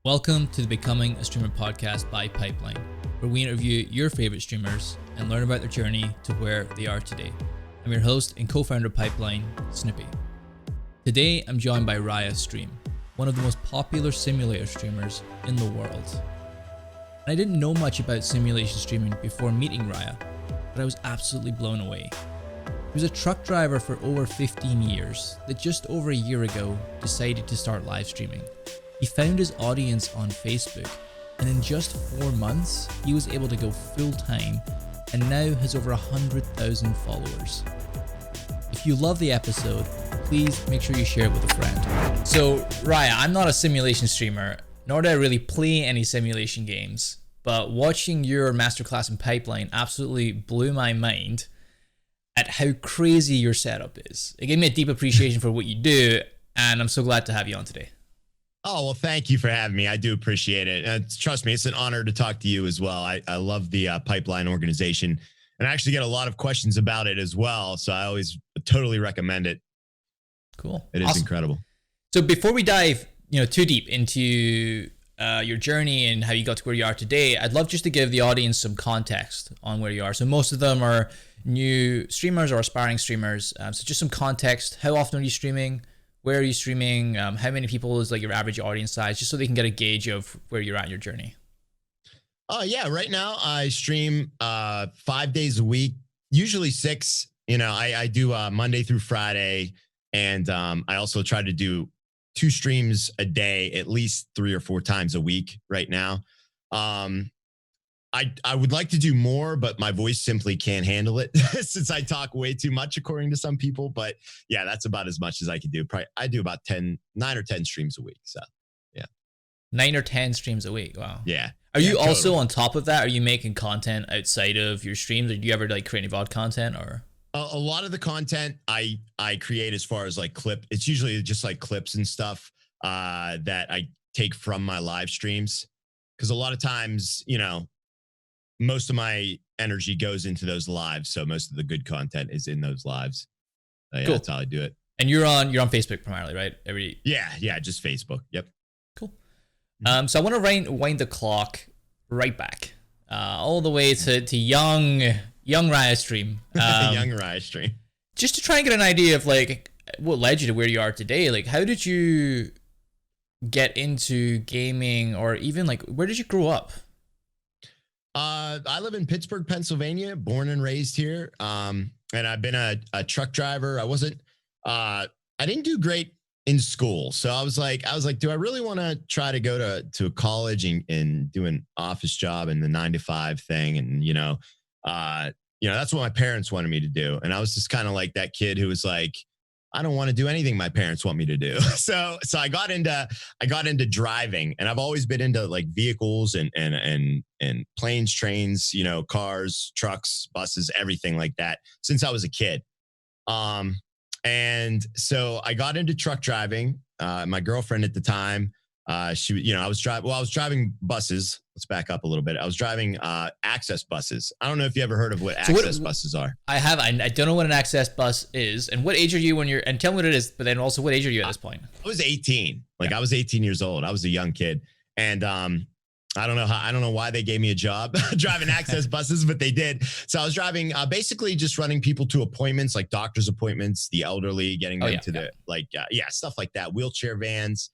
Welcome to the Becoming a Streamer podcast by Pipeline, where we interview your favorite streamers and learn about their journey to where they are today. I'm your host and co-founder of Pipeline, Snippy. Today, I'm joined by RyaStream, one of the most popular simulator streamers in the world. And I didn't know much about simulation streaming before meeting Rya, but I was absolutely blown away. He was a truck driver for over 15 years that just over a year ago decided to start live streaming. He found his audience on Facebook, and in just 4 months, he was able to go full-time and now has over 100,000 followers. If you love the episode, please make sure you share it with a friend. So, Rya, I'm not a simulation streamer, nor do I really play any simulation games, but watching your masterclass in Pipeline absolutely blew my mind at how crazy your setup is. It gave me a deep appreciation for what you do, and I'm so glad to have you on today. Oh, well, thank you for having me. I do appreciate it. Trust me, it's an honor to talk to you as well. I love the Pipeline organization, and I actually get a lot of questions about it as well. So I always totally recommend it. Cool. It is incredible. So before we dive, too deep into your journey and how you got to where you are today, I'd love just to give the audience some context on where you are. So most of them are new streamers or aspiring streamers. So just some context. How often are you streaming? Where are you streaming? How many people is like your average audience size? Just so they can get a gauge of where you're at in your journey. Yeah. Right now I stream 5 days a week, usually 6. I do Monday through Friday. And I also try to do 2 streams a day, at least 3 or 4 times a week right now. I would like to do more, but my voice simply can't handle it since I talk way too much, according to some people. But yeah, that's about as much as I can do. Probably I do about 9 or 10 streams a week. So yeah. 9 or 10 streams a week. Wow. Yeah. Are you also on top of that? Are you making content outside of your streams? Or do you ever like create any VOD content or? A lot of the content I create as far as like it's usually just like clips and stuff that I take from my live streams. Because a lot of times, most of my energy goes into those lives. So most of the good content is in those lives. Yeah, cool. That's how I do it. And you're on Facebook primarily, right? Yeah, just Facebook. Yep. Cool. So I want to wind the clock right back, all the way to young RyaStream. Young RyaStream. Just to try and get an idea of like what led you to where you are today. Like, how did you get into gaming, or even like where did you grow up? I live in Pittsburgh, Pennsylvania, born and raised here. And I've been a truck driver. I didn't do great in school. So I was like, do I really want to try to go to college and do an office job and the 9-to-5 thing? And, that's what my parents wanted me to do. And I was just kind of like that kid who was like, I don't want to do anything my parents want me to do. So I got into driving, and I've always been into like vehicles and planes, trains, cars, trucks, buses, everything like that since I was a kid. And so I got into truck driving. My girlfriend at the time, I was driving buses. Let's back up a little bit. I was driving access buses. I don't know if you ever heard of what access buses are. I have. I don't know what an access bus is. And what age are you and tell me what it is, but then also what age are you at this point? I was 18. I was 18 years old. I was a young kid. And I don't know why they gave me a job driving access buses, but they did. So I was driving, basically just running people to appointments, like doctor's appointments, the elderly, getting them stuff like that, wheelchair vans.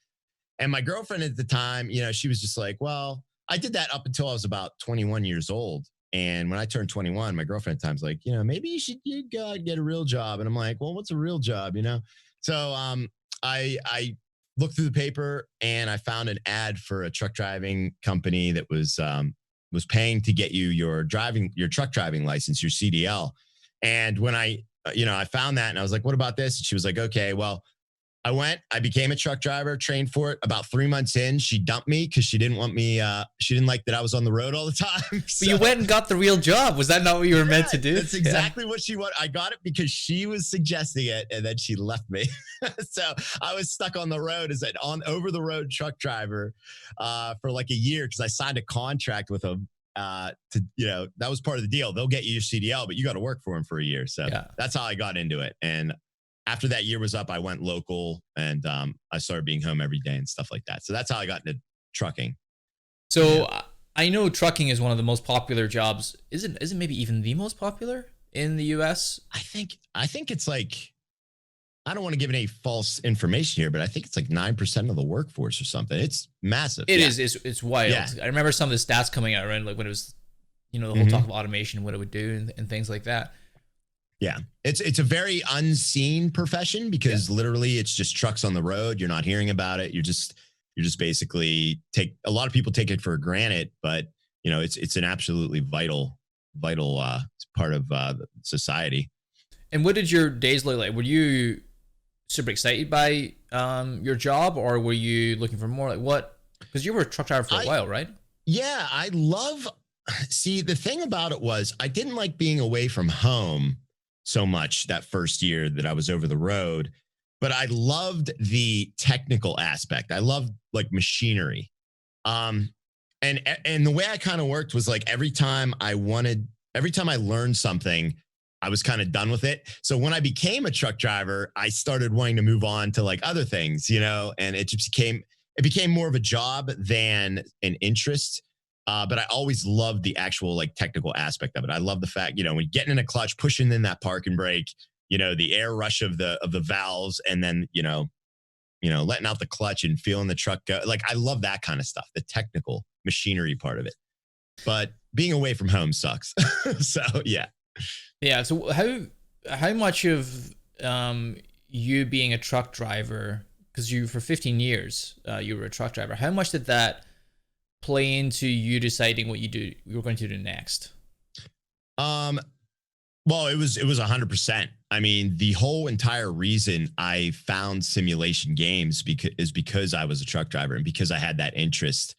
And my girlfriend at the time, she was just like, well, I did that up until I was about 21 years old. And when I turned 21, my girlfriend at the time's like, maybe you should get a real job. And I'm like, well, what's a real job, So I looked through the paper and I found an ad for a truck driving company that was paying to get you your truck driving license, your CDL. And when I found that and I was like, what about this? And she was like, okay, well, I became a truck driver, trained for it. About 3 months in, she dumped me because she didn't want me. She didn't like that I was on the road all the time. So, but you went and got the real job. Was that not what you were meant to do? That's exactly what she wanted. I got it because she was suggesting it, and then she left me. So I was stuck on the road as an over the road truck driver for like a year because I signed a contract with them. That was part of the deal. They'll get you your CDL, but you got to work for them for a year. So that's how I got into it. And after that year was up, I went local and I started being home every day and stuff like that. So that's how I got into trucking. So I know trucking is one of the most popular jobs. Is it maybe even the most popular in the US? I think it's like, I don't want to give any false information here, but I think it's like 9% of the workforce or something. It's massive. It is. It's wild. Yeah. I remember some of the stats coming out around like when it was, the whole talk of automation, what it would do and things like that. Yeah. It's a very unseen profession because literally it's just trucks on the road. You're not hearing about it. You're just basically a lot of people take it for granted, but it's an absolutely vital part of society. And what did your days look like? Were you super excited by your job, or were you looking for more? Like what? Because you were a truck driver for a while, right? Yeah, see, the thing about it was I didn't like being away from home so much that first year that I was over the road, but I loved the technical aspect. I loved like machinery. And the way I kind of worked was like every time I learned something, I was kind of done with it. So when I became a truck driver, I started wanting to move on to like other things, and it became more of a job than an interest. But I always loved the actual like technical aspect of it. I love the fact, when getting in a clutch, pushing in that park and brake, the air rush of the valves, and then, letting out the clutch and feeling the truck go. Like, I love that kind of stuff, the technical machinery part of it. But being away from home sucks. So, yeah. Yeah. So how much of you being a truck driver, because for 15 years, you were a truck driver, how much did that play into you deciding what you were going to do next? Well, it was 100%. I mean, the whole entire reason I found simulation games is because I was a truck driver and because I had that interest.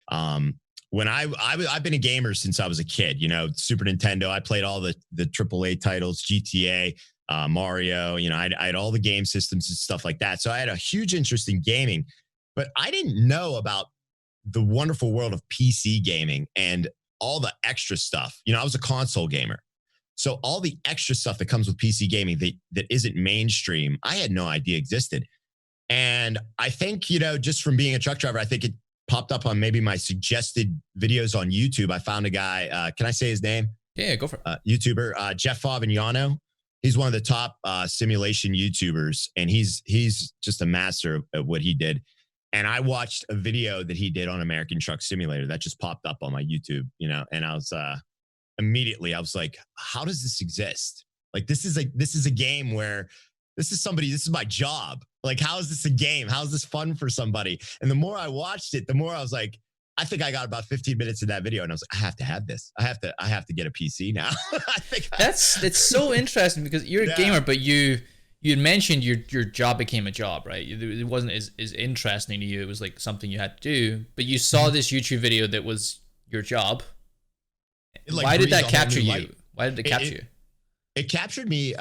When I've been a gamer since I was a kid, Super Nintendo, I played all the AAA titles, GTA, Mario, I had all the game systems and stuff like that. So I had a huge interest in gaming, but I didn't know about the wonderful world of PC gaming and all the extra stuff. I was a console gamer. So all the extra stuff that comes with PC gaming that isn't mainstream, I had no idea existed. And I think, just from being a truck driver, I think it popped up on maybe my suggested videos on YouTube. I found a guy, can I say his name? Yeah, go for it. YouTuber, Jeff Favignano. He's one of the top simulation YouTubers, and he's just a master at what he did. And I watched a video that he did on American Truck Simulator that just popped up on my YouTube, and I was immediately, I was like, how does this exist? Like, this is a game where this is my job. Like, how is this a game? How is this fun for somebody? And the more I watched it, the more I was like, I think I got about 15 minutes in that video, and I was like, I have to have this. I have to get a PC now. It's so interesting because you're a gamer, but you had mentioned your job became a job, right? It wasn't as interesting to you. It was like something you had to do, but you saw this YouTube video that was your job. Why did that capture you? Why did it capture you? It captured me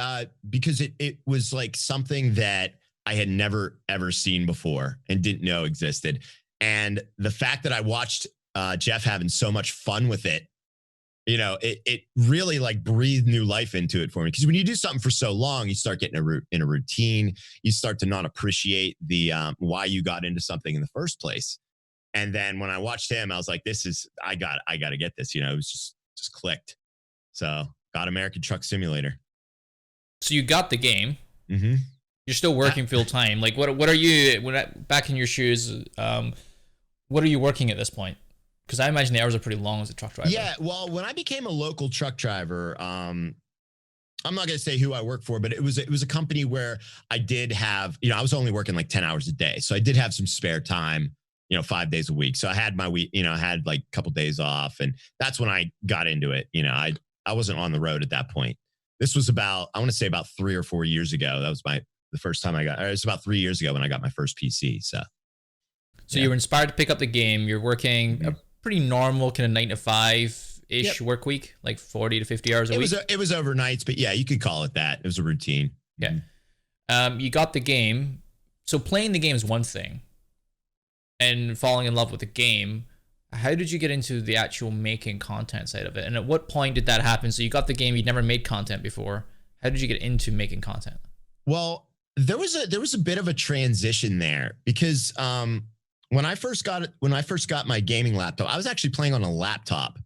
because it was like something that I had never, ever seen before and didn't know existed. And the fact that I watched Jeff having so much fun with it, it really like breathed new life into it for me. Because when you do something for so long, you start getting in a routine. You start to not appreciate the why you got into something in the first place. And then when I watched him, I was like, I got to get this. It was just clicked. So got American Truck Simulator. So you got the game. Mm-hmm. You're still working full time. Like, what are you back in your shoes? What are you working at this point? Because I imagine the hours are pretty long as a truck driver. Yeah, well, when I became a local truck driver, I'm not going to say who I work for, but it was a company where I did have, I was only working like 10 hours a day. So I did have some spare time, 5 days a week. So I had my week, I had like a couple days off, and that's when I got into it. I wasn't on the road at that point. This was I want to say about 3 or 4 years ago. That was the first time it was about 3 years ago when I got my first PC. So you were inspired to pick up the game. You're working a pretty normal kind of 9 to 5-ish work week, like 40 to 50 hours a week. It was overnights, but yeah, you could call it that. It was a routine. Yeah. You got the game. So playing the game is one thing, and falling in love with the game. How did you get into the actual making content side of it? And at what point did that happen? So you got the game, you'd never made content before. How did you get into making content? Well, there was a bit of a transition there because when I first got my gaming laptop, I was actually playing on a laptop.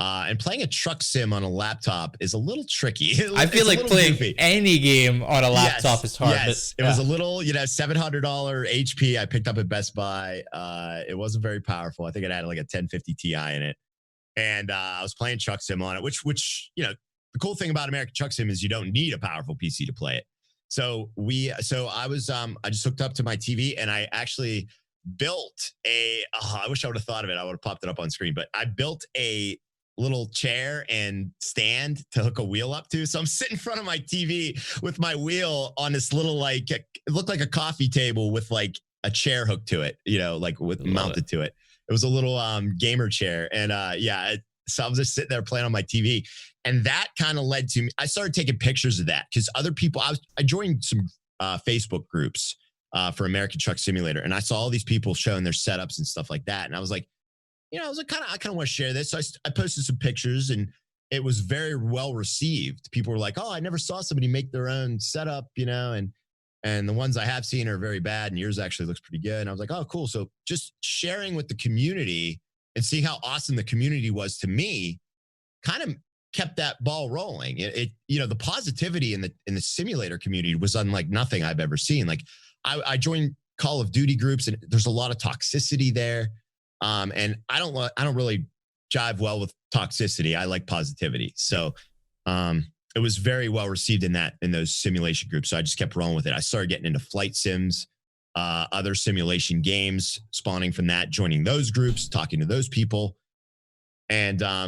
And playing a truck sim on a laptop is a little tricky. I feel like playing goofy. Any game on a laptop is hard. Yes, it was a little, $700 HP I picked up at Best Buy. It wasn't very powerful. I think it had like a 1050 Ti in it. And I was playing truck sim on it, which the cool thing about American Truck Sim is you don't need a powerful PC to play it. So I just hooked up to my TV and I actually built I wish I would have thought of it. I would have popped it up on screen, but I built a little chair and stand to hook a wheel up to. So I'm sitting in front of my TV with my wheel on this little, it looked like a coffee table with like a chair hooked to it, mounted to it. It was a little gamer chair. And so I was just sitting there playing on my TV. And that kind of led to me. I started taking pictures of that because other people, I joined some Facebook groups for American Truck Simulator. And I saw all these people showing their setups and stuff like that. And I was like, I kind of want to share this. So I posted some pictures and it was very well received. People were like, oh, I never saw somebody make their own setup, and the ones I have seen are very bad and yours actually looks pretty good. And I was like, oh, cool. So just sharing with the community and seeing how awesome the community was to me kind of kept that ball rolling. The positivity in the simulator community was unlike nothing I've ever seen. Like I joined Call of Duty groups and there's a lot of toxicity there. And I don't really jive well with toxicity. I like positivity. So, it was very well received in those simulation groups. So I just kept rolling with it. I started getting into flight sims, other simulation games, spawning from that, joining those groups, talking to those people. And, I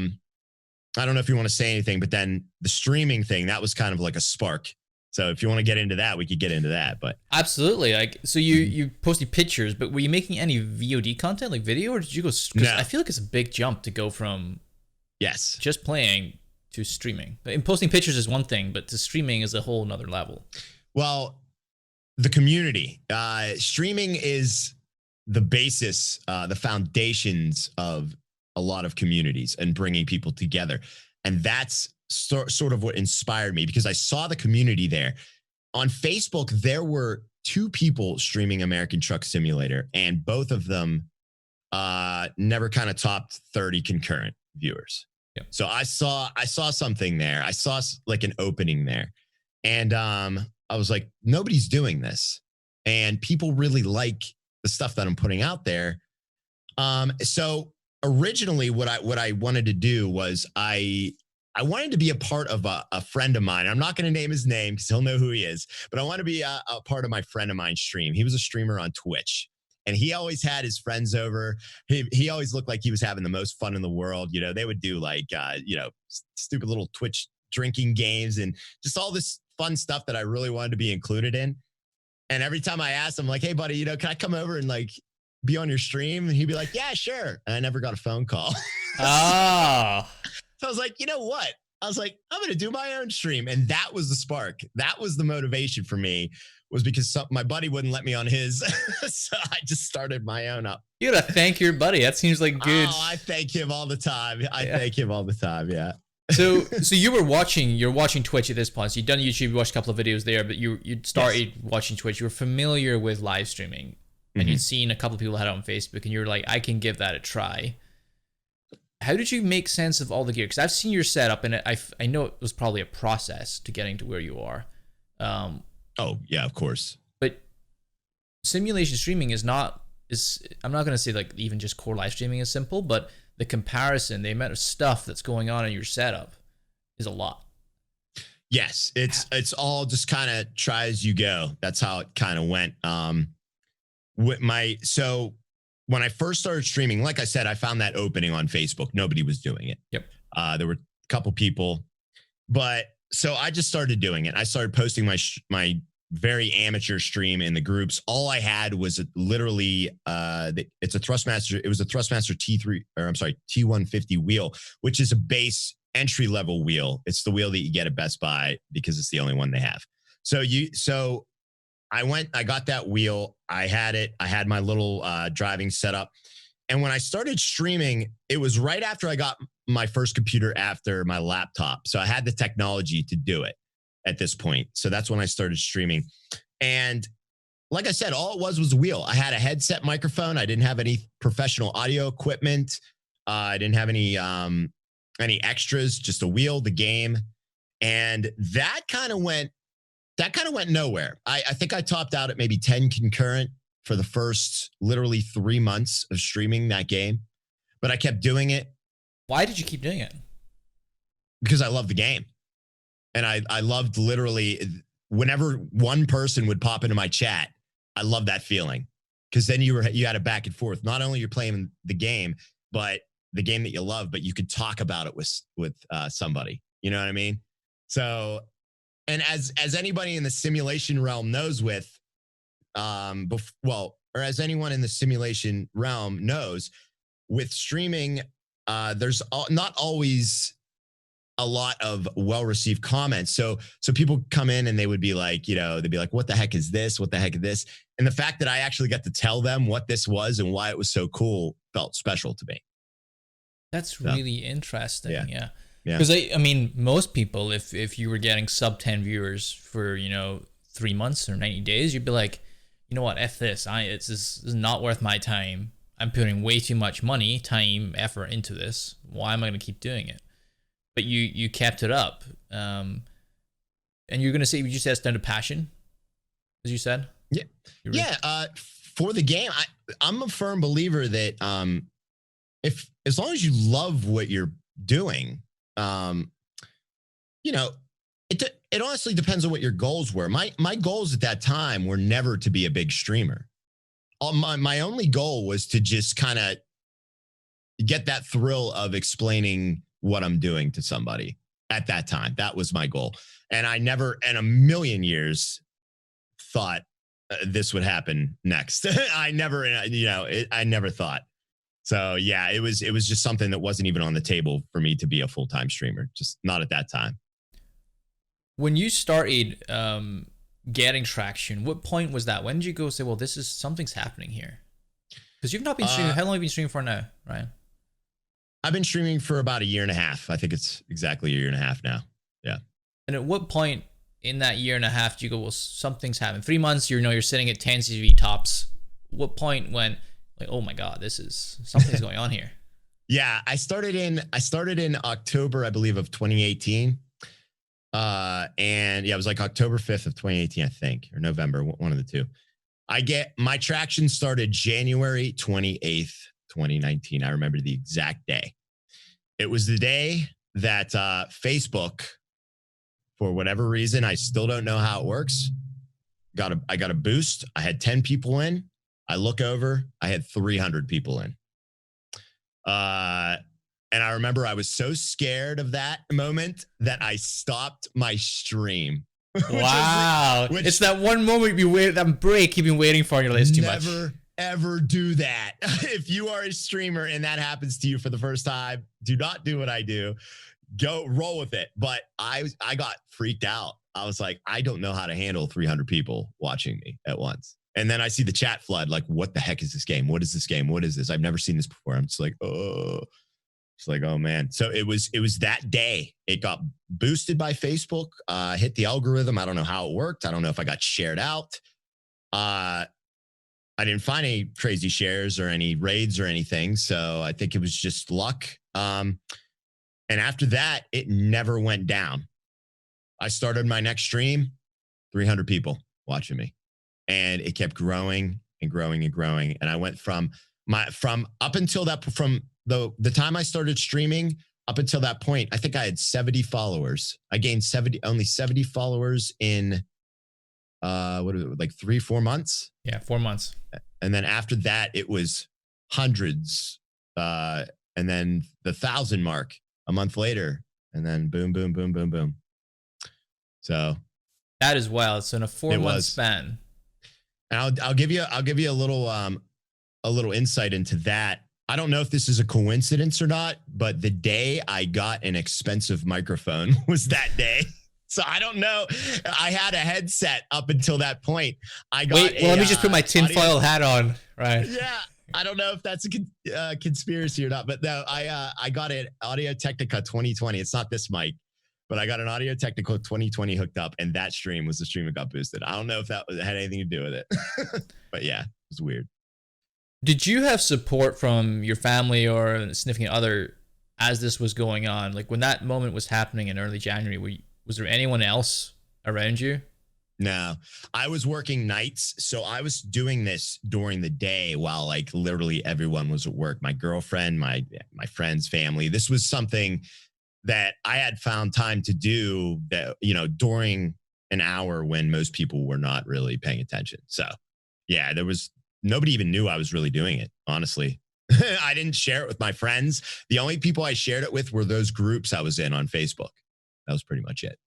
don't know if you want to say anything, but then the streaming thing, that was kind of like a spark. So if you want to get into that, we could get into that. But absolutely, so you posted pictures, but were you making any VOD content, like video, or did you go? No. I feel like it's a big jump to go from just playing to streaming. And posting pictures is one thing, but to streaming is a whole nother level. Well, the community, streaming is the basis, the foundations of a lot of communities and bringing people together, and that's sort of what inspired me because I saw the community there. On Facebook, there were 2 people streaming American Truck Simulator, and both of them never kind of topped 30 concurrent viewers. Yep. So I saw something there. I saw like an opening there. And I was like, nobody's doing this. And people really like the stuff that I'm putting out there. So originally what I wanted to do was I wanted to be a part of a friend of mine. I'm not going to name his name because he'll know who he is, but I want to be a part of my friend of mine's stream. He was a streamer on Twitch and he always had his friends over. He always looked like he was having the most fun in the world. They would do like, stupid little Twitch drinking games and just all this fun stuff that I really wanted to be included in. And every time I asked him like, hey buddy, can I come over and like be on your stream? And he'd be like, yeah, sure. And I never got a phone call. Ah. So I was like, you know what? I was like, I'm going to do my own stream. And that was the spark. That was the motivation for me, was because my buddy wouldn't let me on his. So I just started my own up. You got to thank your buddy. That seems like good. Oh, I thank him all the time. Thank him all the time. Yeah. So you're watching Twitch at this point. So you've done YouTube, you watched a couple of videos there, but you started watching Twitch. You were familiar with live streaming and you'd seen a couple of people had it on Facebook and you were like, I can give that a try. How did you make sense of all the gear? Because I've seen your setup, and I know it was probably a process to getting to where you are. Oh yeah, of course. But simulation streaming I'm not going to say like even just core live streaming is simple, but the comparison, the amount of stuff that's going on in your setup is a lot. Yes, it's all just kind of try as you go. That's how it kind of went. When I first started streaming, like I said, I found that opening on Facebook. Nobody was doing it. Yep. There were a couple people, but so I just started doing it. I started posting my very amateur stream in the groups. All I had was literally it's a Thrustmaster. It was a Thrustmaster T150 wheel, which is a base entry level wheel. It's the wheel that you get at Best Buy because it's the only one they have. So I got that wheel. I had it. I had my little driving setup. And when I started streaming, it was right after I got my first computer after my laptop. So I had the technology to do it at this point. So that's when I started streaming. And like I said, all it was a wheel. I had a headset microphone. I didn't have any professional audio equipment. I didn't have any extras, just a wheel, the game. And that kind of went nowhere. I think I topped out at maybe 10 concurrent for the first literally 3 months of streaming that game. But I kept doing it. Why did you keep doing it? Because I love the game. And I loved literally whenever one person would pop into my chat, I love that feeling. Because then you had a back and forth. Not only you're playing the game, but the game that you love, but you could talk about it with somebody. You know what I mean? So, and as anybody in the simulation realm knows or as anyone in the simulation realm knows, with streaming, there's not always a lot of well-received comments. So people come in and they would be like, they'd be like, what the heck is this? What the heck is this? And the fact that I actually got to tell them what this was and why it was so cool felt special to me. That's really interesting. Yeah. Yeah. Because I mean, most people, if you were getting sub 10 viewers for, 3 months or 90 days, you'd be like, you know what, F this. This is not worth my time. I'm putting way too much money, time, effort into this. Why am I going to keep doing it? But you kept it up. And you're going to say, you just said it's down to passion, as you said? Yeah. For the game, I'm a firm believer that as long as you love what you're doing, it honestly depends on what your goals were. My goals at that time were never to be a big streamer. My only goal was to just kind of get that thrill of explaining what I'm doing to somebody at that time. That was my goal. And I never in a million years thought this would happen next. I never thought. So yeah, it was just something that wasn't even on the table for me to be a full-time streamer, just not at that time. When you started getting traction, what point was that? When did you go say, well, something's happening here? Because you've not been streaming. How long have you been streaming for now, Ryan? I've been streaming for about 1.5 years. I think it's exactly 1.5 years now. Yeah. And at what point in that 1.5 years do you go, well, something's happened? 3 months, you're sitting at 10 CV tops. What point when, like, oh my God, something's going on here? Yeah, I started in October, I believe, of 2018. And yeah, it was like October 5th of 2018, I think, or November, one of the two. My traction started January 28th, 2019. I remember the exact day. It was the day that Facebook, for whatever reason, I still don't know how it works, I got a boost. I had 10 people in. I look over, I had 300 people in. And I remember I was so scared of that moment that I stopped my stream. Wow. It's that one moment that break you've been waiting for in your life too much. Never, ever do that. If you are a streamer and that happens to you for the first time, do not do what I do. Go roll with it. But I got freaked out. I was like, I don't know how to handle 300 people watching me at once. And then I see the chat flood, like, what the heck is this game? What is this game? What is this? I've never seen this before. I'm just like, oh. It's like, oh man. So it was that day. It got boosted by Facebook, hit the algorithm. I don't know how it worked. I don't know if I got shared out. I didn't find any crazy shares or any raids or anything. So I think it was just luck. And after that, it never went down. I started my next stream, 300 people watching me, and it kept growing and growing and growing. And I went from up until that, from the time I started streaming up until that point, I think I had 70 followers. I gained only 70 followers in like 3-4 months. Yeah, 4 months. And then after that, it was hundreds. And then the 1,000 mark a month later, and then boom, boom, boom, boom, boom. So that is wild. So in a 4-month span. And I'll give you a little insight into that. I don't know if this is a coincidence or not, but the day I got an expensive microphone was that day. So I don't know. I had a headset up until that point. Let me just put my tinfoil hat on. Right. Yeah. I don't know if that's a conspiracy or not, but no, I got an Audio Technica 2020. It's not this mic. but I got an Audio Technica 2020 hooked up, and that stream was the stream that got boosted. I don't know if that had anything to do with it, but yeah, it was weird. Did you have support from your family or a significant other as this was going on? Like when that moment was happening in early January, was there anyone else around you? No, I was working nights. So I was doing this during the day while like literally everyone was at work. My girlfriend, my friends, family. This was something that I had found time to do that, during an hour when most people were not really paying attention. So yeah, nobody even knew I was really doing it, honestly. I didn't share it with my friends. The only people I shared it with were those groups I was in on Facebook. That was pretty much it.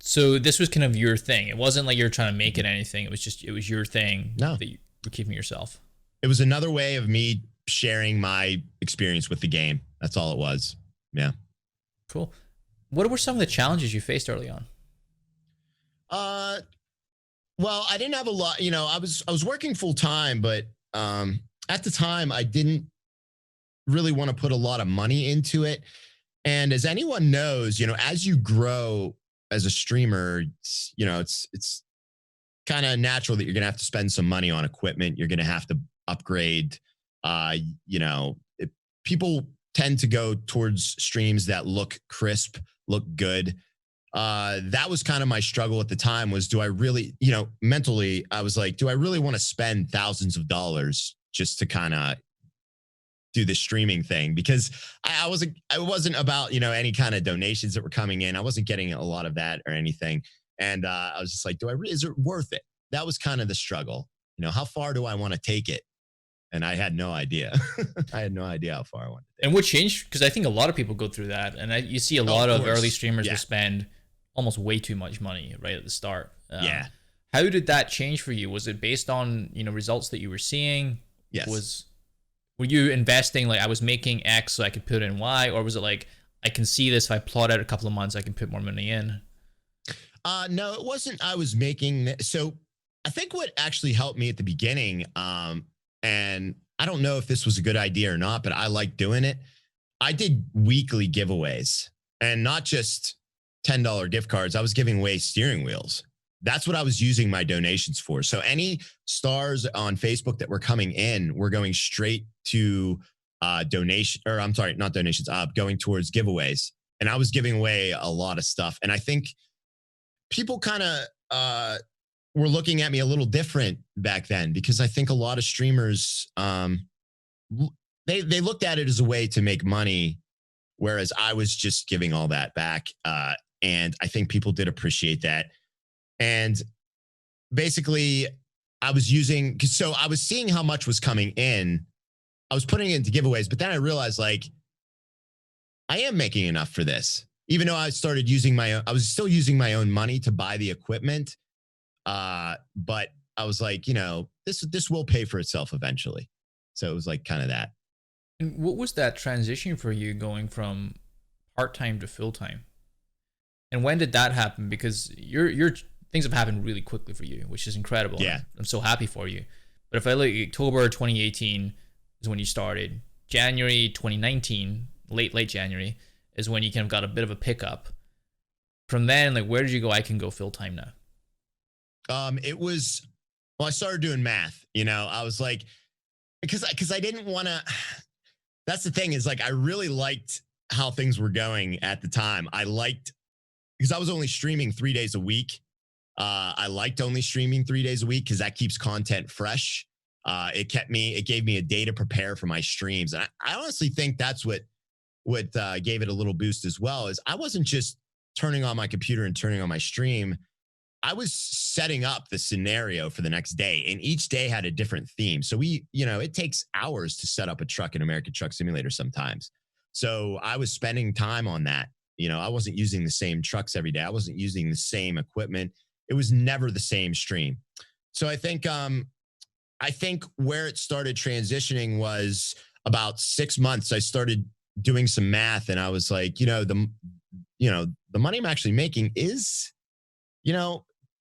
So this was kind of your thing. It wasn't like you were trying to make it anything. It was your thing that you were keeping yourself. It was another way of me sharing my experience with the game. That's all it was. Yeah. Cool. What were some of the challenges you faced early on? Well, I didn't have a lot, I was working full time, but at the time I didn't really want to put a lot of money into it. And as anyone knows, as you grow as a streamer, it's kind of natural that you're going to have to spend some money on equipment. You're going to have to upgrade. People tend to go towards streams that look crisp, look good. That was kind of my struggle at the time was, do I really, mentally, I was like, do I really want to spend thousands of dollars just to kind of do the streaming thing? Because I wasn't about, any kind of donations that were coming in. I wasn't getting a lot of that or anything. And I was just like, is it worth it? That was kind of the struggle. How far do I want to take it? And I had no idea. I had no idea how far I wanted to take it. And what changed? Because I think a lot of people go through that. And you see a lot of early streamers who spend almost way too much money right at the start. Yeah. How did that change for you? Was it based on, results that you were seeing? Yes. Were you investing like I was making X so I could put in Y, or was it like I can see this if I plot out a couple of months I can put more money in? No, it wasn't. I was making so. I think what actually helped me at the beginning, and I don't know if this was a good idea or not, but I like doing it. I did weekly giveaways, and not just $10 gift cards. I was giving away steering wheels. That's what I was using my donations for. So any stars on Facebook that were coming in were going straight to donation, or I'm sorry, not donations, going towards giveaways. And I was giving away a lot of stuff. And I think people kind of were looking at me a little different back then, because I think a lot of streamers, they looked at it as a way to make money, whereas I was just giving all that back. And I think people did appreciate that. And basically, I was seeing how much was coming in. I was putting it into giveaways, but then I realized like I am making enough for this. Even though I started using I was still using my own money to buy the equipment. But I was like, this will pay for itself eventually. So it was like kind of that. And what was that transition for you going from part-time to full-time? And when did that happen? Because your things have happened really quickly for you, which is incredible. Yeah. I'm so happy for you. But if I look, October 2018 is when you started. January 2019, late January, is when you kind of got a bit of a pickup. From then, like, where did you go? I can go full time now. I started doing math. I was like, because I didn't want to. That's the thing is like I really liked how things were going at the time. Because I was only streaming 3 days a week. I liked only streaming 3 days a week because that keeps content fresh. It gave me a day to prepare for my streams. And I honestly think that's what gave it a little boost as well, is I wasn't just turning on my computer and turning on my stream. I was setting up the scenario for the next day, and each day had a different theme. So it takes hours to set up a truck in American Truck Simulator sometimes. So I was spending time on that. I wasn't using the same trucks every day. I wasn't using the same equipment. It was never the same stream. So I think where it started transitioning was about 6 months. I started doing some math, and I was like, the money I'm actually making is,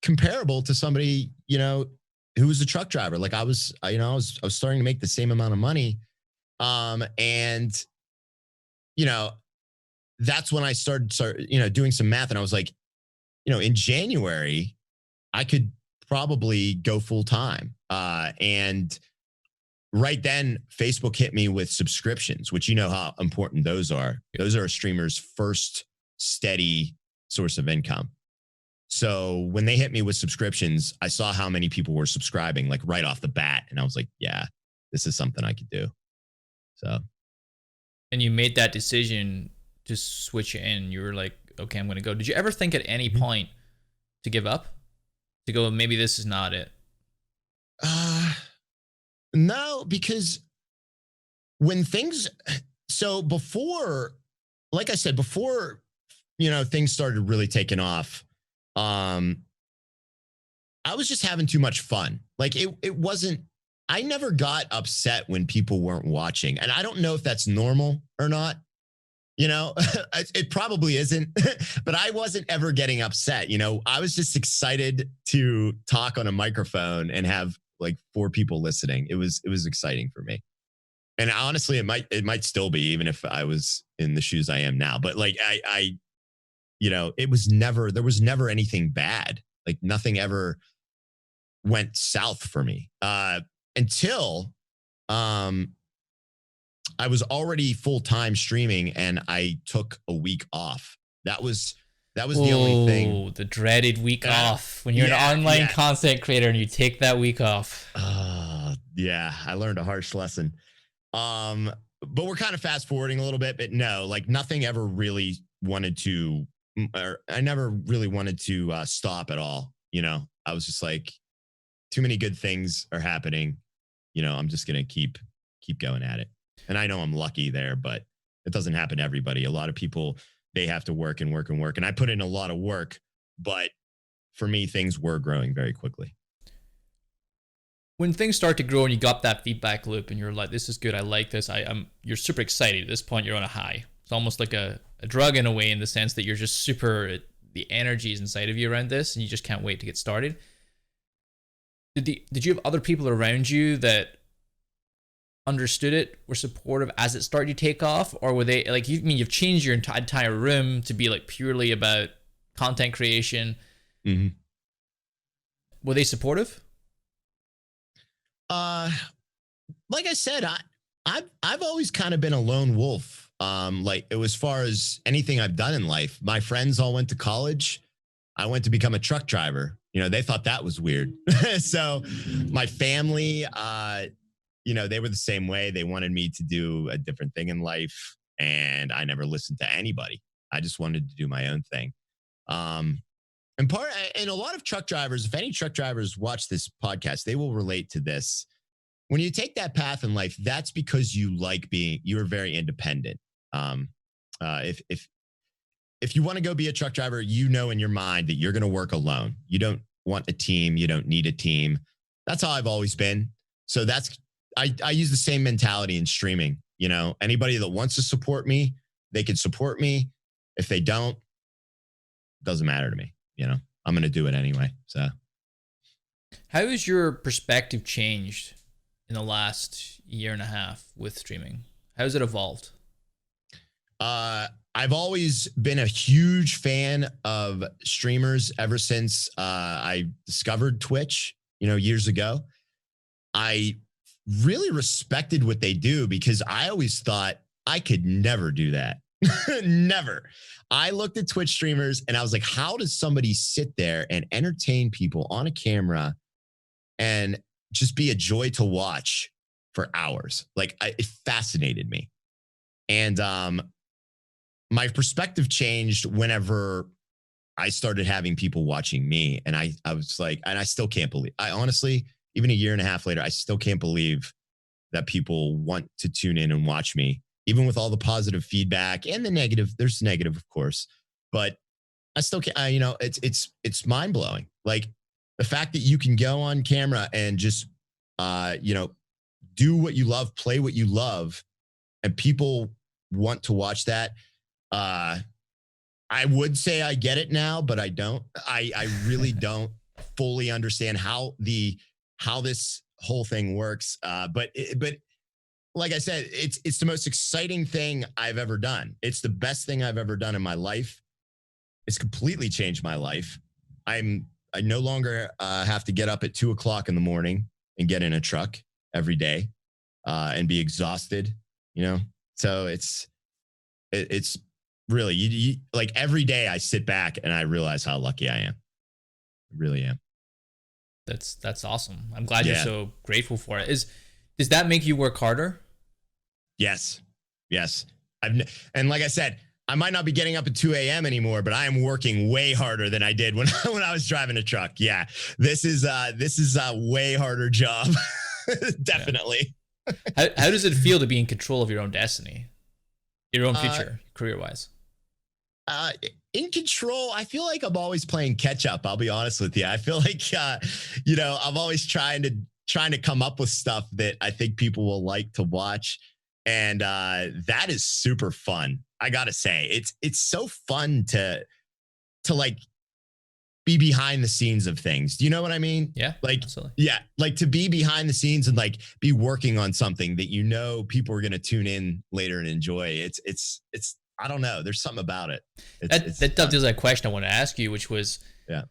comparable to somebody, who was a truck driver. Like I was starting to make the same amount of money. And that's when I started, doing some math, and I was like, in January, I could probably go full time. And right then, Facebook hit me with subscriptions, which you know how important those are. Those are a streamer's first steady source of income. So when they hit me with subscriptions, I saw how many people were subscribing, like right off the bat. And I was like, yeah, this is something I could do. So. And you made that decision to switch in. You were like, okay, I'm going to go. Did you ever think at any point to give up? To go, maybe this is not it? No, because when before, like I said, before, things started really taking off, I was just having too much fun. Like it wasn't, I never got upset when people weren't watching. And I don't know if that's normal or not. It probably isn't, but I wasn't ever getting upset. I was just excited to talk on a microphone and have like 4 people listening. It was exciting for me. And honestly, it might still be, even if I was in the shoes I am now. But like there was never anything bad. Like nothing ever went south for me until I was already full-time streaming and I took a week off. That was the only thing. The dreaded week off when you're an online content creator and you take that week off. Yeah, I learned a harsh lesson. But we're kind of fast forwarding a little bit, but no, like nothing ever really I never really wanted to stop at all. I was just like, too many good things are happening. I'm just going to keep going at it. And I know I'm lucky there, but it doesn't happen to everybody. A lot of people, they have to work and work and work. And I put in a lot of work, but for me, things were growing very quickly. When things start to grow and you got that feedback loop and you're like, this is good, I like this, you're super excited. At this point, you're on a high. It's almost like a drug in a way, in the sense that you're just the energy is inside of you around this and you just can't wait to get started. Did you have other people around you that understood it, were supportive as it started to take off? Or were they like, you've changed your entire room to be like purely about content creation? Mm-hmm. Were they supportive? Like I said, I've always kind of been a lone wolf. As far as anything I've done in life, my friends all went to college. I went to become a truck driver. They thought that was weird. So my family, they were the same way. They wanted me to do a different thing in life, and I never listened to anybody. I just wanted to do my own thing. And a lot of truck drivers, if any truck drivers watch this podcast, they will relate to this. When you take that path in life, that's because you're very independent. If you want to go be a truck driver, in your mind that you're going to work alone. You don't want a team. You don't need a team. That's how I've always been. So I use the same mentality in streaming. Anybody that wants to support me, they can support me. If they don't, it doesn't matter to me. I'm going to do it anyway. So how has your perspective changed in the last year and a half with streaming? How has it evolved? I've always been a huge fan of streamers ever since I discovered Twitch, years ago. I really respected what they do because I always thought I could never do that. Never. I looked at Twitch streamers and I was like, how does somebody sit there and entertain people on a camera and just be a joy to watch for hours? It fascinated me. And my perspective changed whenever I started having people watching me. And I was like, and I still can't believe, I honestly, even a year and a half later, I still can't believe that people want to tune in and watch me, even with all the positive feedback and the negative. There's negative, of course, but I still can't, it's mind blowing. Like the fact that you can go on camera and just, do what you love, play what you love, and people want to watch that. I would say I get it now, but I don't. I really don't fully understand how this whole thing works. But like I said, it's the most exciting thing I've ever done. It's the best thing I've ever done in my life. It's completely changed my life. I no longer have to get up at 2:00 in the morning and get in a truck every day and be exhausted, you know? So it's really, you like every day I sit back and I realize how lucky I am. I really am. That's awesome. I'm glad you're so grateful for it. Does that make you work harder? Yes. And like I said, I might not be getting up at 2 a.m. anymore, but I am working way harder than I did when I was driving a truck. Yeah, this is a way harder job. Definitely. Yeah. How does it feel to be in control of your own destiny, your own future, career-wise? In control, I feel like I'm always playing catch up. I'll be honest with you. I feel like I'm always trying to come up with stuff that I think people will like to watch, and that is super fun. I gotta say, it's so fun to like be behind the scenes of things. Do you know what I mean? Yeah, like absolutely. Yeah, like to be behind the scenes and like be working on something that people are gonna tune in later and enjoy. It's I don't know. There's something about it. That dovetails that question I want to ask you, which was, you're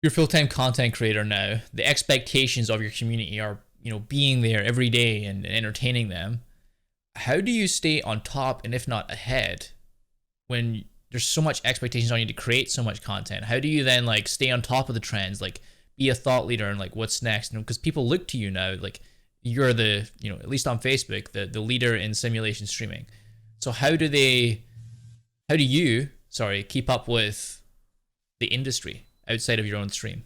a full-time content creator now. The expectations of your community are, being there every day and entertaining them. How do you stay on top and if not ahead when there's so much expectations on you to create so much content? How do you then like stay on top of the trends, like be a thought leader and like what's next? Because people look to you now, like you're the, at least on Facebook, the leader in simulation streaming. So how do you keep up with the industry outside of your own stream?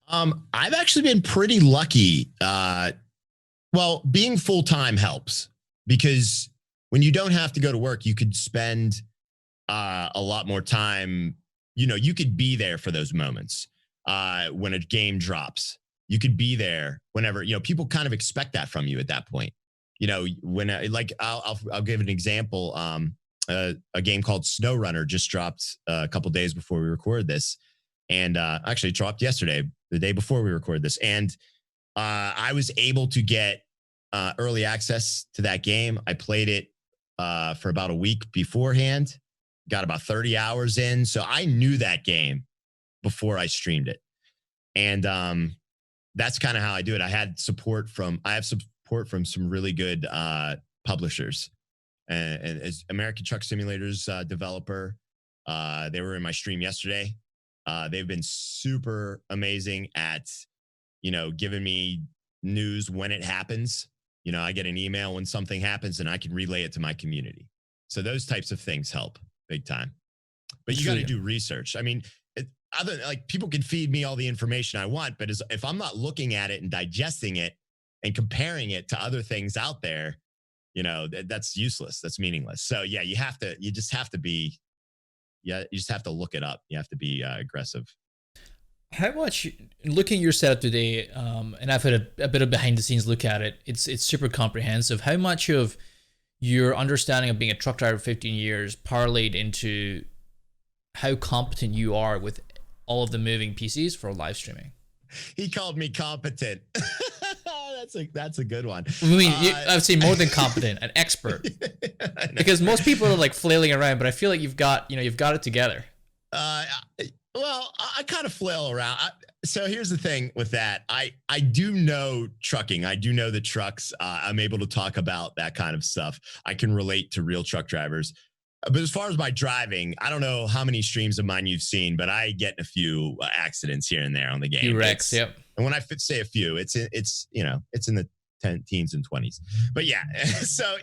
I've actually been pretty lucky. Well, being full-time helps because when you don't have to go to work, you could spend a lot more time. You could be there for those moments when a game drops. You could be there whenever, people kind of expect that from you at that point. When I'll give an example. A game called SnowRunner just dropped a couple days before we recorded this, and actually dropped yesterday, the day before we recorded this. And I was able to get early access to that game. I played it for about a week beforehand, got about 30 hours in. So I knew that game before I streamed it. And that's kind of how I do it. I have support from some really good publishers. And as American Truck Simulator's developer, they were in my stream yesterday. They've been super amazing at, giving me news when it happens. I get an email when something happens and I can relay it to my community. So those types of things help big time. But you got to do research. I mean, people can feed me all the information I want, but if I'm not looking at it and digesting it and comparing it to other things out there, that's useless. That's meaningless. So yeah, you just have to look it up. You have to be aggressive. How much, looking at your setup today, and I've had a bit of behind the scenes look at it, it's super comprehensive. How much of your understanding of being a truck driver for 15 years parlayed into how competent you are with all of the moving pieces for live streaming? He called me competent. That's a good one. I mean, I would say more than competent, an expert. Because most people are like flailing around, but I feel like you've got it together. Well, I kind of flail around. So here's the thing with that. I do know trucking. I do know the trucks. I'm able to talk about that kind of stuff. I can relate to real truck drivers. But as far as my driving, I don't know how many streams of mine you've seen, but I get in a few accidents here and there on the game. Few wrecks, yep. And when I say a few, it's in the teens and 20s. But yeah, so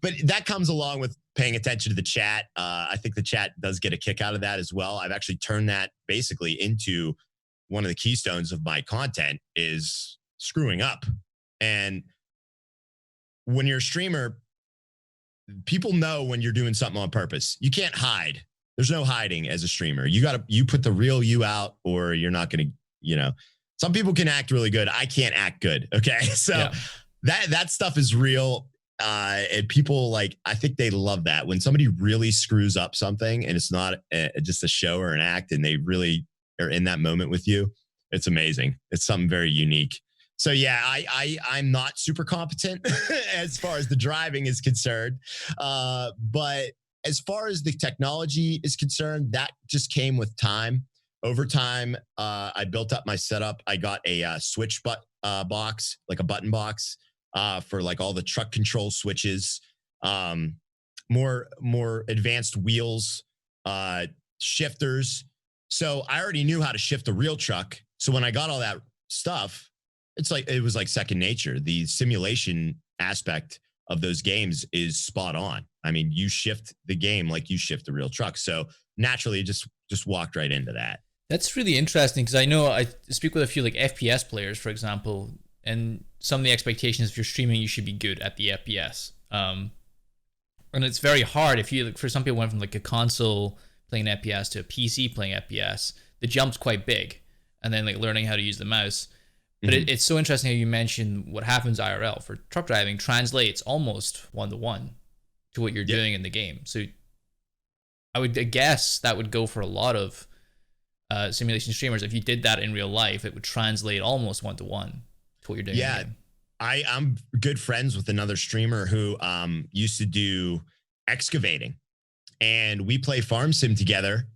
but that comes along with paying attention to the chat. I think the chat does get a kick out of that as well. I've actually turned that basically into one of the keystones of my content is screwing up. And when you're a streamer, people know when you're doing something on purpose. You can't hide. There's no hiding as a streamer. You put the real you out or you're not going to, some people can act really good. I can't act good. Okay. So that stuff is real. And people I think they love that when somebody really screws up something and it's not just a show or an act and they really are in that moment with you. It's amazing. It's something very unique. So yeah, I'm not super competent as far as the driving is concerned. But as far as the technology is concerned, that just came with time. Over time, I built up my setup. I got a switch box, like a button box, for like all the truck control switches, um, more advanced wheels, uh, shifters. So I already knew how to shift a real truck. So when I got all that stuff, it was like second nature. The simulation aspect of those games is spot on. I mean, you shift the game like you shift a real truck. So naturally, just walked right into that. That's really interesting because I know I speak with a few like FPS players, for example, and some of the expectations if you're streaming, you should be good at the FPS. And it's very hard if you like, for some people went from like a console playing FPS to a PC playing FPS. The jump's quite big, and then like learning how to use the mouse. But it's so interesting how you mentioned what happens IRL for truck driving translates almost 1-to-1 to what you're doing in the game. So I would guess that would go for a lot of simulation streamers. If you did that in real life, it would translate almost 1-to-1 to what you're doing. Yeah, I'm good friends with another streamer who used to do excavating, and we play farm sim together.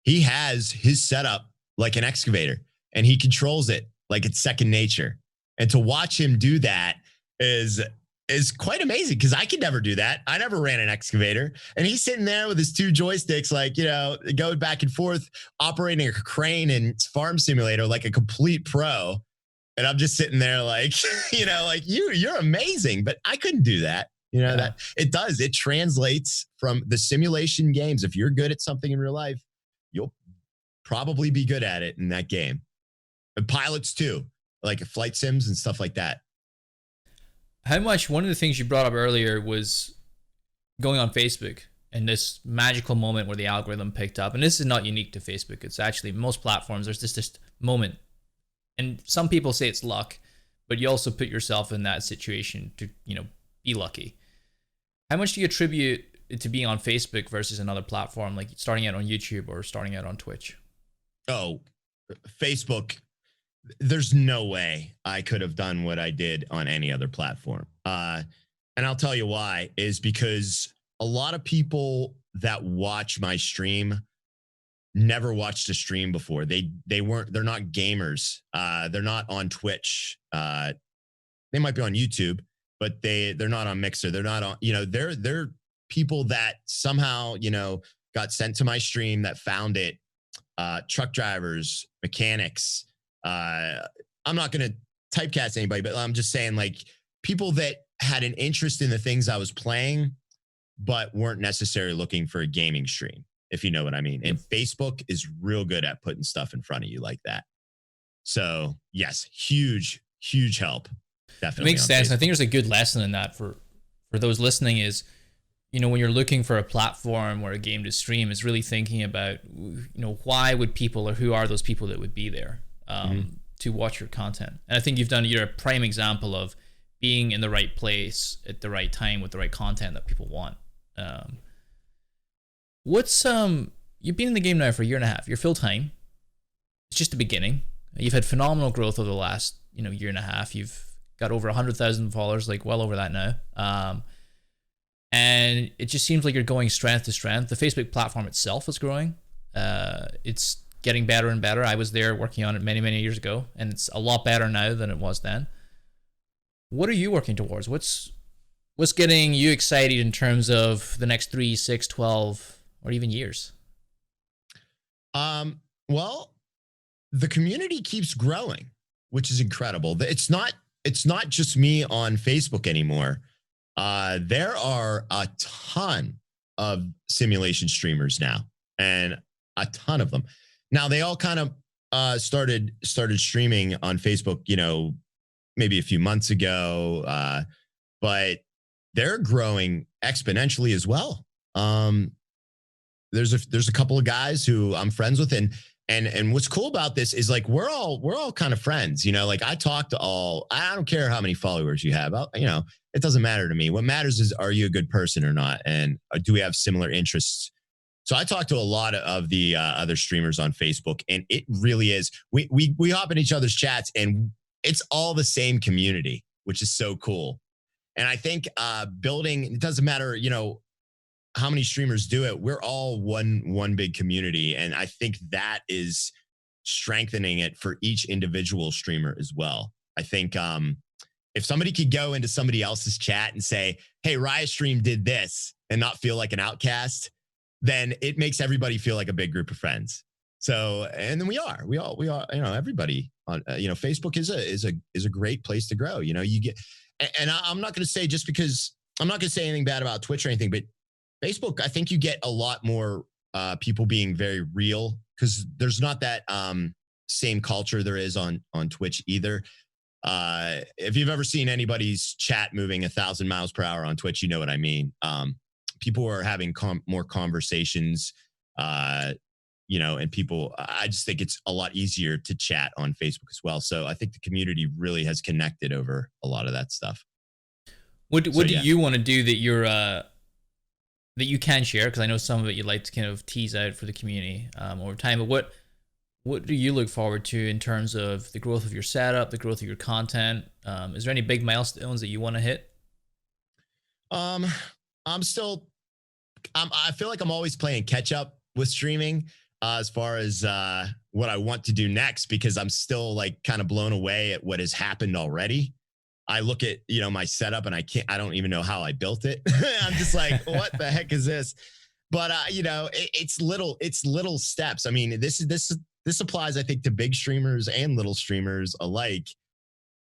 He has his setup like an excavator, and he controls it like it's second nature. And to watch him do that is quite amazing because I could never do that. I never ran an excavator. And he's sitting there with his two joysticks, like, going back and forth, operating a crane and farm simulator like a complete pro. And I'm just sitting there like, like you're amazing, but I couldn't do that. That it translates from the simulation games. If you're good at something in real life, you'll probably be good at it in that game. And pilots too, like flight sims and stuff like that. One of the things you brought up earlier was going on Facebook and this magical moment where the algorithm picked up. And this is not unique to Facebook. It's actually most platforms. There's this moment. And some people say it's luck, but you also put yourself in that situation to, be lucky. How much do you attribute it to being on Facebook versus another platform, like starting out on YouTube or starting out on Twitch? Oh, Facebook. There's no way I could have done what I did on any other platform. And I'll tell you why, is because a lot of people that watch my stream never watched a stream before. They're not gamers. They're not on Twitch. They might be on YouTube, but they're not on Mixer. They're not on, they're people that somehow, got sent to my stream that found it. Truck drivers, mechanics. I'm not going to typecast anybody, but I'm just saying like people that had an interest in the things I was playing, but weren't necessarily looking for a gaming stream, if you know what I mean. And Facebook is real good at putting stuff in front of you like that. So yes, huge help. Definitely. It makes sense. I think there's a good lesson in that for those listening is, when you're looking for a platform or a game to stream, is really thinking about, why would people or who are those people that would be there to watch your content. And I think you're a prime example of being in the right place at the right time with the right content that people want. You've been in the game now for a year and a half. You're full time. It's just the beginning. You've had phenomenal growth over the last, year and a half. You've got over 100,000 followers, like well over that now. And it just seems like you're going strength to strength. The Facebook platform itself is growing. It's getting better and better. I was there working on it many, many years ago, and it's a lot better now than it was then. What are you working towards? What's getting you excited in terms of the next 3, 6, 12, or even years? Well, the community keeps growing, which is incredible. It's not just me on Facebook anymore. There are a ton of simulation streamers now, and a ton of them. Now they all kind of started streaming on Facebook, maybe a few months ago, but they're growing exponentially as well. There's a couple of guys who I'm friends with, and what's cool about this is like we're all kind of friends, like I talk to all. I don't care how many followers you have, it doesn't matter to me. What matters is, are you a good person or not, and do we have similar interests? So I talk to a lot of the other streamers on Facebook, and it really is. We hop in each other's chats, and it's all the same community, which is so cool. And I think building, it doesn't matter, how many streamers do it. We're all one big community. And I think that is strengthening it for each individual streamer as well. I think if somebody could go into somebody else's chat and say, hey, RyaStream did this, and not feel like an outcast, then it makes everybody feel like a big group of friends. So, and then we all, everybody on, Facebook is a great place to grow. You get, and I'm not going to say, just because I'm not going to say anything bad about Twitch or anything, but Facebook, I think you get a lot more people being very real, because there's not that same culture there is on Twitch either. If you've ever seen anybody's chat moving 1,000 miles per hour on Twitch, you know what I mean. People are having more conversations, and people, I just think it's a lot easier to chat on Facebook as well. So I think the community really has connected over a lot of that stuff. What do you want to do that you're, that you can share? Because I know some of it you'd like to kind of tease out for the community over time, but what do you look forward to in terms of the growth of your setup, the growth of your content? Is there any big milestones that you want to hit? I feel like I'm always playing catch up with streaming as far as what I want to do next, because I'm still like kind of blown away at what has happened already. I look at, my setup and I don't even know how I built it. I'm just like, what the heck is this? But, it's little steps. I mean, this applies, I think, to big streamers and little streamers alike.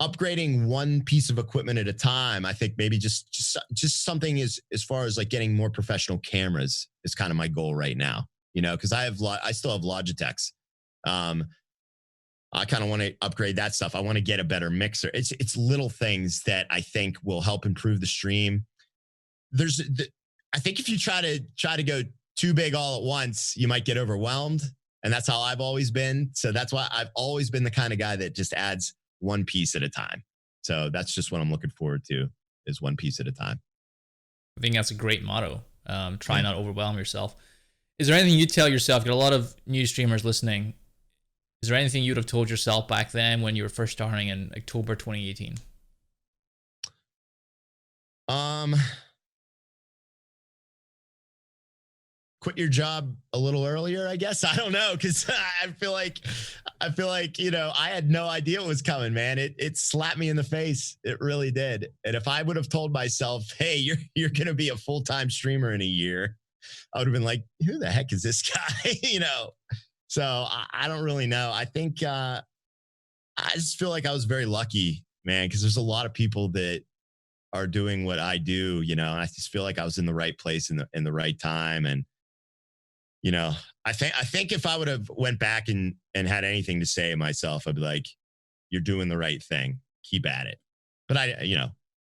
Upgrading one piece of equipment at a time. I think maybe just something as far as like getting more professional cameras is kind of my goal right now, because I still have Logitechs. I kind of want to upgrade that stuff. I want to get a better mixer. It's little things that I think will help improve the stream. I think if you try to go too big all at once, you might get overwhelmed. And that's how I've always been. So that's why I've always been the kind of guy that just adds one piece at a time. So that's just what I'm looking forward to, is one piece at a time. I think that's a great motto. Try not to overwhelm yourself. Is there anything you tell yourself? Got a lot of new streamers listening. Is there anything you'd have told yourself back then when you were first starting in October 2018? Quit your job a little earlier, I guess. I don't know, because I feel like I had no idea what was coming, man. It slapped me in the face. It really did. And if I would have told myself, hey, you're going to be a full-time streamer in a year, I would have been like, who the heck is this guy? So I don't really know. I think I just feel like I was very lucky, man, because there's a lot of people that are doing what I do, and I just feel like I was in the right place in the right time. And I think if I would have went back and had anything to say to myself, I'd be like, you're doing the right thing. Keep at it. But I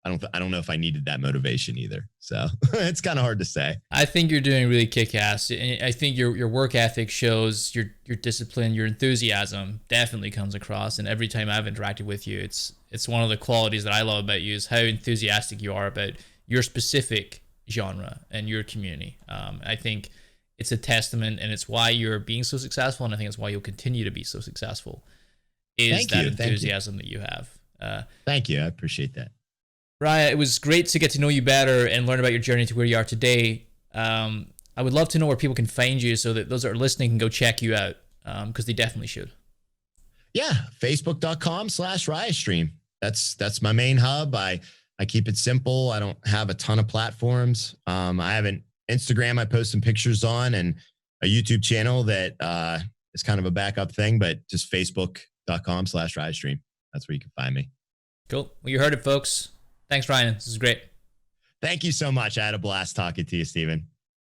don't know if I needed that motivation either. So it's kind of hard to say. I think you're doing really kick-ass. I think your work ethic shows, your discipline, your enthusiasm definitely comes across. And every time I've interacted with you, it's one of the qualities that I love about you, is how enthusiastic you are about your specific genre and your community. I think it's a testament, and it's why you're being so successful, and I think it's why you'll continue to be so successful, is that enthusiasm that you have. Thank you. I appreciate that. Rya, it was great to get to know you better and learn about your journey to where you are today. I would love to know where people can find you, so that those that are listening can go check you out, because they definitely should. Yeah, facebook.com/RyaStream. That's my main hub. I keep it simple. I don't have a ton of platforms. I have an Instagram I post some pictures on, and a YouTube channel that is kind of a backup thing, but just facebook.com/RyaStream. That's where you can find me. Cool. Well, you heard it, folks. Thanks, Ryan. This is great. Thank you so much. I had a blast talking to you, Steven.